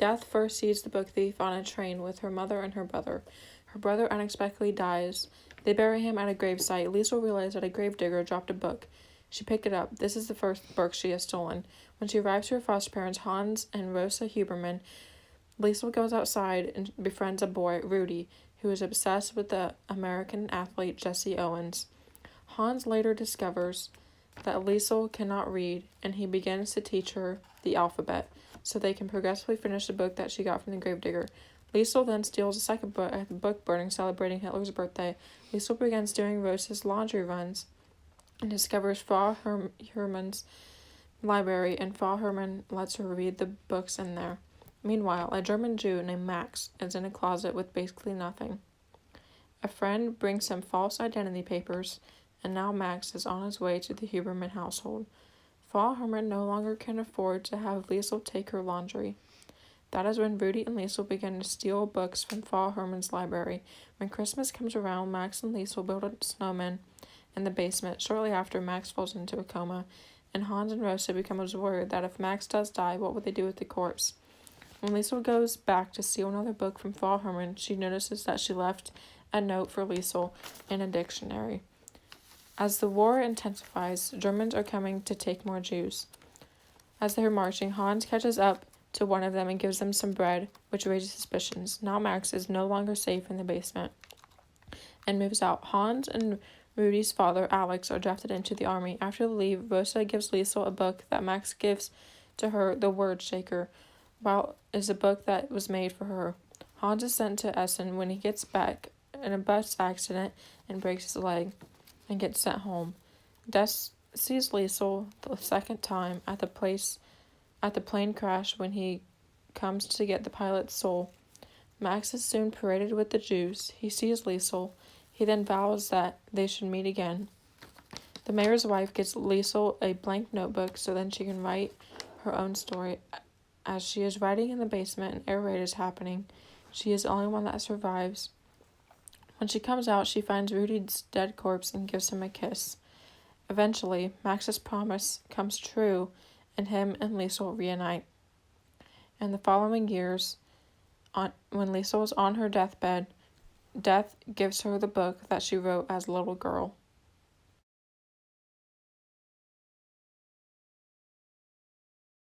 Death first sees the book thief on a train with her mother and her brother. Her brother unexpectedly dies. They bury him at a gravesite. Liesel realizes that a gravedigger dropped a book. She picked it up. This is the first book she has stolen. When she arrives to her foster parents, Hans and Rosa Huberman, Liesel goes outside and befriends a boy, Rudy, who is obsessed with the American athlete Jesse Owens. Hans later discovers that Liesel cannot read, and he begins to teach her the alphabet, so they can progressively finish the book that she got from the gravedigger. Liesel then steals a second book at the book burning celebrating Hitler's birthday. Liesel begins doing Rosa's laundry runs and discovers Frau Hermann's library, and Frau Hermann lets her read the books in there. Meanwhile, a German Jew named Max is in a closet with basically nothing. A friend brings him false identity papers, and now Max is on his way to the Huberman household. Frau Hermann no longer can afford to have Liesel take her laundry. That is when Rudy and Liesel begin to steal books from Frau Hermann's library. When Christmas comes around, Max and Liesel build a snowman in the basement. Shortly after, Max falls into a coma, and Hans and Rosa become worried that if Max does die, what would they do with the corpse? When Liesel goes back to steal another book from Frau Hermann, she notices that she left a note for Liesel in a dictionary. As the war intensifies, Germans are coming to take more Jews. As they are marching, Hans catches up to one of them and gives them some bread, which raises suspicions. Now Max is no longer safe in the basement and moves out. Hans and Rudy's father, Alex, are drafted into the army. After they leave, Rosa gives Liesel a book that Max gives to her, The Word Shaker, while is a book that was made for her. Hans is sent to Essen when he gets back in a bus accident and breaks his leg and gets sent home. Des sees Liesel the second time at the plane crash when he comes to get the pilot's soul. Max is soon paraded with the Jews. He sees Liesel. He then vows that they should meet again. The mayor's wife gives Liesel a blank notebook so then she can write her own story. As she is writing in the basement, an air raid is happening. She is the only one that survives. When she comes out, she finds Rudy's dead corpse and gives him a kiss. Eventually, Max's promise comes true, and him and Liesel reunite. In the following years, when Liesel is on her deathbed, Death gives her the book that she wrote as a little girl.